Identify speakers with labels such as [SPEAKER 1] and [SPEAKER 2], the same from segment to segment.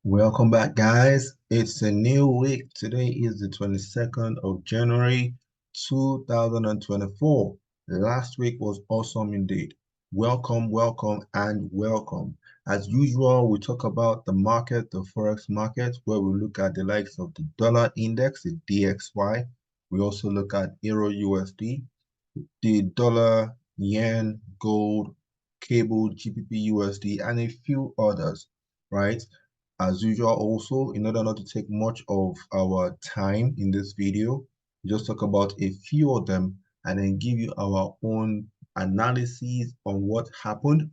[SPEAKER 1] Welcome back, guys. It's a new week. Today is the 22nd of January, 2024. Last week was awesome indeed. Welcome, welcome, and welcome. As usual, we talk about the market, the Forex market, where we look at the likes of the dollar index, the DXY. We also look at Euro USD, the dollar, yen, gold, cable, GBP USD, and a few others, right? As usual, also, in order not to take much of our time in this video, we just talk about a few of them and then give you our own analysis on what happened,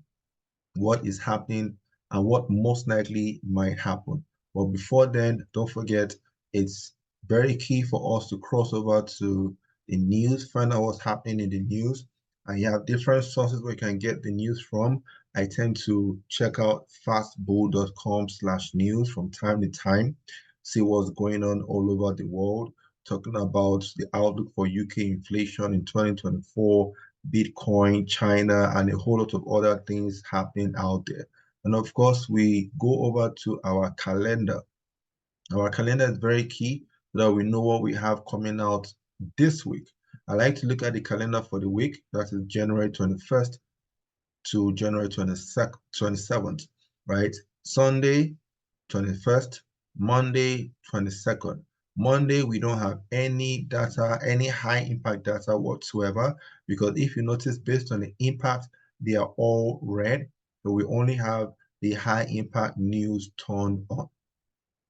[SPEAKER 1] what is happening, and what most likely might happen. But before then, don't forget, it's very key for us to cross over to the news, find out what's happening in the news. And you have different sources where you can get the news from. I tend to check out fastbull.com/news from time to time, see what's going on all over the world, talking about the outlook for UK inflation in 2024, Bitcoin, China, and a whole lot of other things happening out there. And of course, we go over to our calendar. Our calendar is very key so that we know what we have coming out this week. I like to look at the calendar for the week, that is January 21st to January 27th, right? Sunday, 21st, Monday, 22nd. Monday, we don't have any data, any high impact data whatsoever, because if you notice, based on the impact, they are all red. So we only have the high impact news turned on,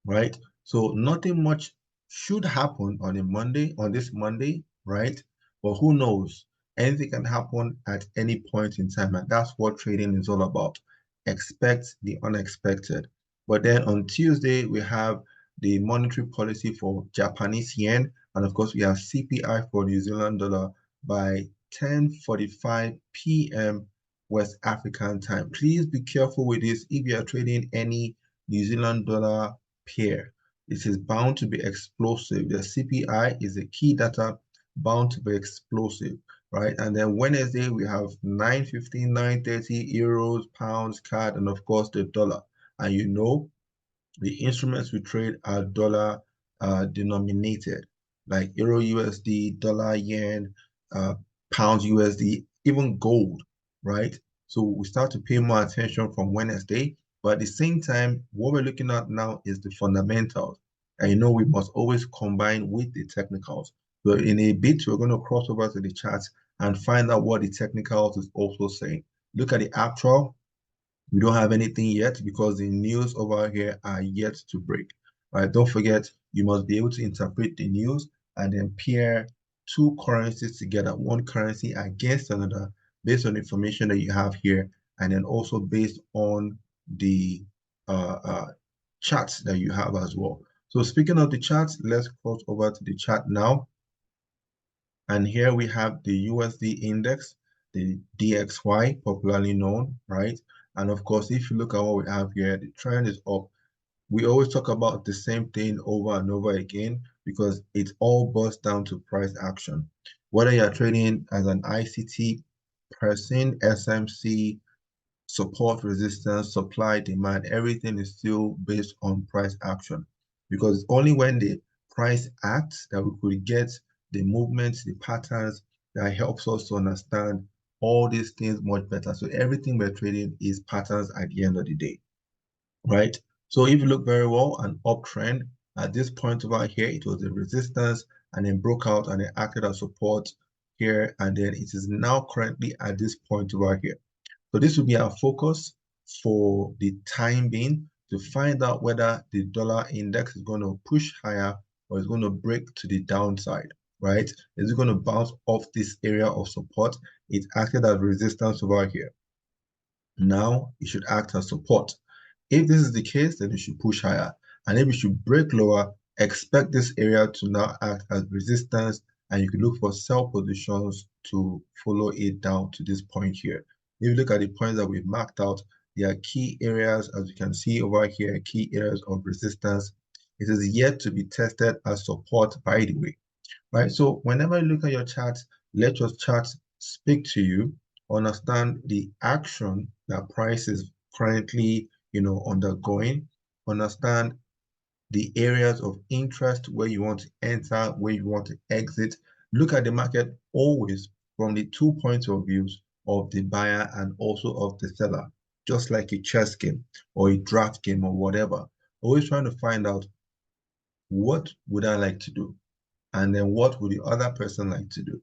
[SPEAKER 1] right? So nothing much should happen on a Monday, on this Monday, right? But who knows? Anything can happen at any point in time, and that's what trading is all about. Expect the unexpected. But then on Tuesday, we have the monetary policy for Japanese yen, and of course, we have CPI for New Zealand dollar by 10:45 p.m. West African time. Please be careful with this if you are trading any New Zealand dollar pair. It is bound to be explosive. The CPI is a key data bound to be explosive, right? And then Wednesday, we have 9:15, 9:30 euros, pounds, CAD, and of course the dollar. And you know, the instruments we trade are dollar denominated, like Euro USD, dollar yen, pounds USD, even gold, right? So we start to pay more attention from Wednesday. But at the same time, what we're looking at now is the fundamentals. And you know, we must always combine with the technicals. So in a bit, we're going to cross over to the charts and find out what the technicals is also saying. Look at the actual. We don't have anything yet because the news over here are yet to break. Right? Don't forget, you must be able to interpret the news and then pair two currencies together, one currency against another, based on information that you have here, and then also based on the uh, uh, charts that you have as well. So speaking of the charts, let's cross over to the chart now. And here we have the USD index, the DXY, popularly known, right? And of course, if you look at what we have here, the trend is up. We always talk about the same thing over and over again because it all boils down to price action. Whether you're trading as an ICT person, SMC, support, resistance, supply, demand, everything is still based on price action. Because it's only when the price acts that we could get the movements, the patterns that helps us to understand all these things much better. So everything we're trading is patterns at the end of the day, right? So if you look very well, an uptrend at this point over here, it was a resistance and then broke out and then acted as support here. And then it is now currently at this point over here. So this will be our focus for the time being to find out whether the dollar index is going to push higher or is going to break to the downside, right? Is it going to bounce off this area of support? It acted as resistance over here. Now it should act as support. If this is the case, then it should push higher. And if it should break lower, expect this area to now act as resistance, and you can look for sell positions to follow it down to this point here. If you look at the points that we've marked out, there are key areas, as you can see over here, key areas of resistance. It is yet to be tested as support, by the way, right? So whenever you look at your chart, let your chart speak to you, understand the action that price is currently, undergoing, understand the areas of interest where you want to enter, where you want to exit. Look at the market always from the 2 points of views of the buyer and also of the seller, just like a chess game or a draft game or whatever. Always trying to find out what would I like to do? And then what would the other person like to do?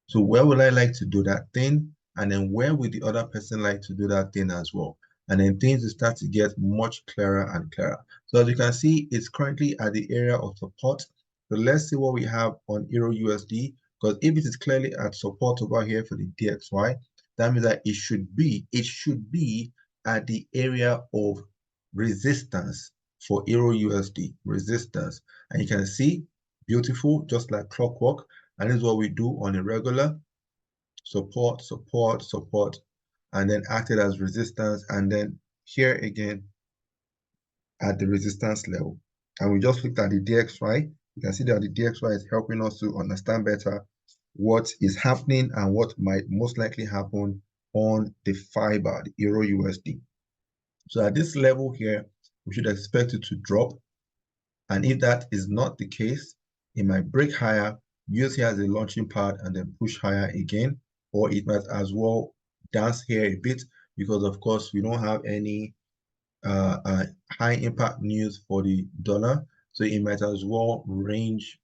[SPEAKER 1] So where would I like to do that thing? And then where would the other person like to do that thing as well? And then things will start to get much clearer and clearer. So as you can see, it's currently at the area of support. So let's see what we have on Euro USD, because if it is clearly at support over here for the DXY, that means that it should be at the area of resistance for Euro USD, resistance. And you can see, beautiful, just like clockwork. And this is what we do on a regular: support, support, support, and then acted as resistance. And then here again at the resistance level. And we just looked at the DXY. You can see that the DXY is helping us to understand better what is happening and what might most likely happen on the fiber, the Euro USD. So at this level here, we should expect it to drop. And if that is not the case, it might break higher, use here as a launching pad, and then push higher again. Or it might as well dance here a bit, because of course we don't have any high impact news for the dollar. So it might as well range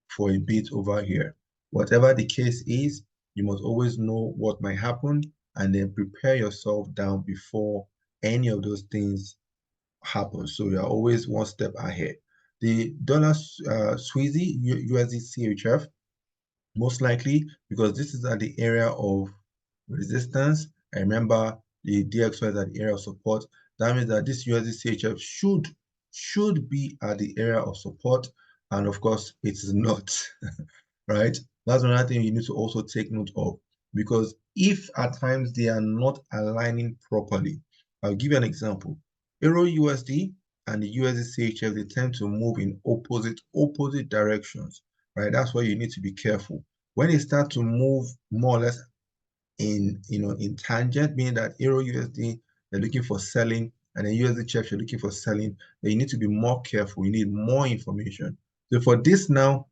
[SPEAKER 1] for a bit over here. Whatever the case is, you must always know what might happen and then prepare yourself down before any of those things happen. So you're always one step ahead. The dollar Swiss USD CHF, most likely because this is at the area of resistance. I remember the DXY is at the area of support. That means that this USD CHF should be at the area of support, and of course it is not. Right? That's another thing you need to also take note of, because if at times they are not aligning properly, I'll give you an example. Euro USD and the USD CHF, they tend to move in opposite directions, right? That's why you need to be careful. When they start to move more or less in tangent, meaning that Euro USD, they're looking for selling, and then USD CHF, you're looking for selling, then you need to be more careful. You need more information. So for this now,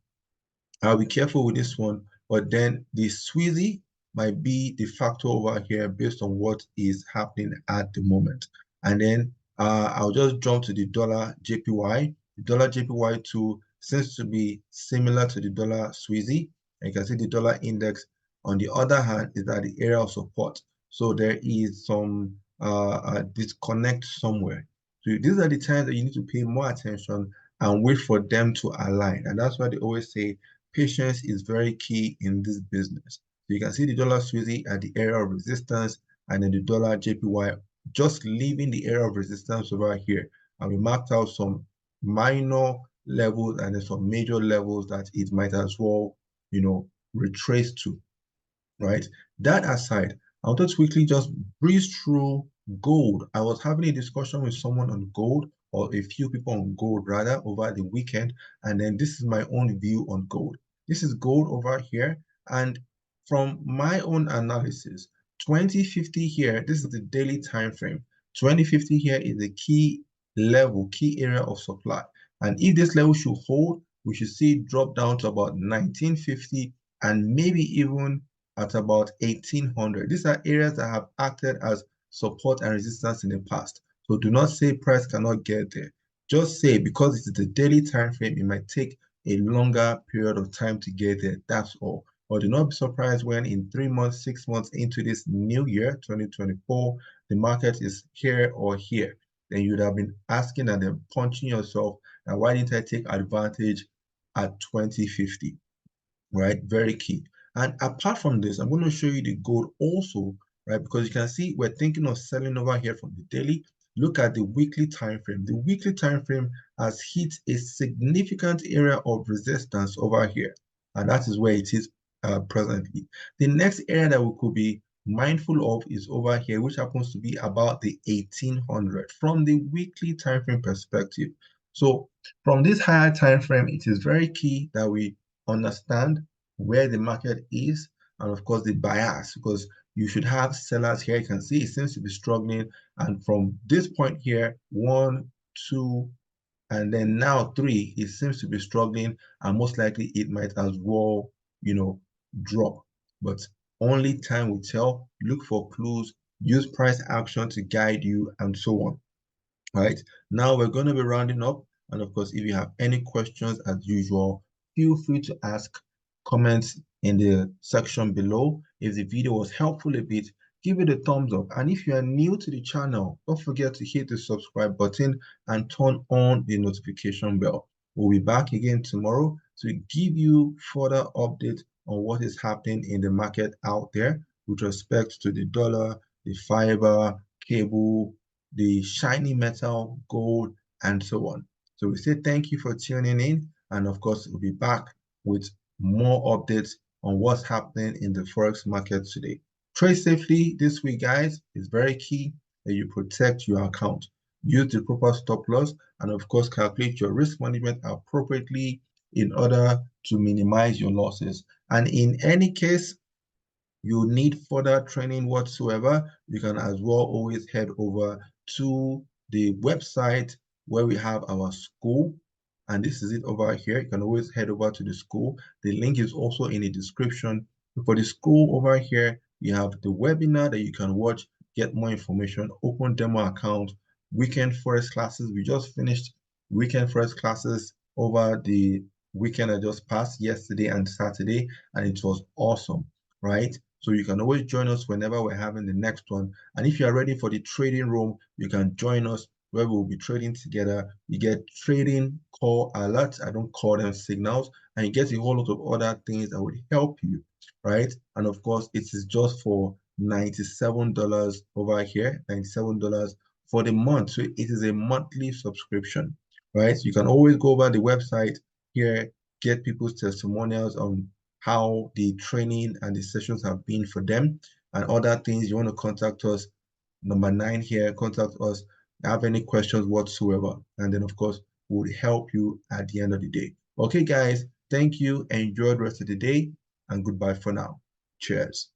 [SPEAKER 1] I'll be careful with this one, but then the Sweezy might be the factor over here based on what is happening at the moment. And then I'll just jump to the dollar JPY. The dollar JPY too seems to be similar to the dollar Sweezy. And you can see the dollar index, on the other hand, is at the area of support. So there is some disconnect somewhere. So these are the times that you need to pay more attention and wait for them to align. And that's why they always say patience is very key in this business. So you can see the dollar Swiss at the area of resistance, and then the dollar JPY just leaving the area of resistance over here. And we marked out some minor levels and then some major levels that it might as well, retrace to, right? That aside, I want to quickly just breeze through gold. I was having a discussion with someone on gold, or a few people on gold rather, over the weekend, and then this is my own view on gold. This is gold over here, and from my own analysis, 2050 here, this is the daily time frame. 2050 here is the key level, key area of supply. And if this level should hold, we should see it drop down to about 1950 and maybe even at about 1800. These are areas that have acted as support and resistance in the past. So do not say price cannot get there. Just say because it is the daily time frame, it might take a longer period of time to get there. That's all. Or do not be surprised when in 3 months, 6 months into this new year, 2024, the market is here or here. Then you would have been asking and then punching yourself, now why didn't I take advantage at 2050? Right? Very key. And apart from this, I'm going to show you the gold also, right? Because you can see we're thinking of selling over here from the daily. Look at the weekly time frame. The weekly time frame has hit a significant area of resistance over here, and that is where it is presently. The next area that we could be mindful of is over here, which happens to be about the 1800 from the weekly time frame perspective. So from this higher time frame, it is very key that we understand where the market is, and of course the bias, because you should have sellers here. You can see it seems to be struggling, and from this point here, 1 2, and then now 3. It seems to be struggling, and most likely it might as well, drop. But only time will tell. Look for clues, use price action to guide you, and so on. Right now, we're going to be rounding up. And of course, if you have any questions, as usual, feel free to ask. Comments in the section below. If the video was helpful a bit, give it a thumbs up. And if you are new to the channel, don't forget to hit the subscribe button and turn on the notification bell. We'll be back again tomorrow to give you further updates on what is happening in the market out there with respect to the dollar, the fiber, cable, the shiny metal, gold, and so on. So we say thank you for tuning in. And of course, we'll be back with more updates on what's happening in the Forex market today. Trade safely this week, guys. It's very key that you protect your account. Use the proper stop loss, and of course, calculate your risk management appropriately in order to minimize your losses. And in any case, you need further training whatsoever, you can as well always head over to the website where we have our school. And this is it over here. You can always head over to the school. The link is also in the description. For the school over here, you have the webinar that you can watch, get more information, open demo account, weekend Forex classes. We just finished weekend Forex classes over the weekend that just passed, yesterday and Saturday, and it was awesome, right? So you can always join us whenever we're having the next one. And if you're ready for the trading room, you can join us where we'll be trading together. You get trading call alerts. I don't call them signals. And you get a whole lot of other things that would help you, right? And of course, it is just for $97 over here, $97 for the month. So it is a monthly subscription, right? You can always go over the website here, get people's testimonials on how the training and the sessions have been for them, and other things. You want to contact us, number 9 here, contact us, have any questions whatsoever, and then of course we'll help you at the end of the day. Okay guys, thank you, enjoy the rest of the day, and goodbye for now. Cheers.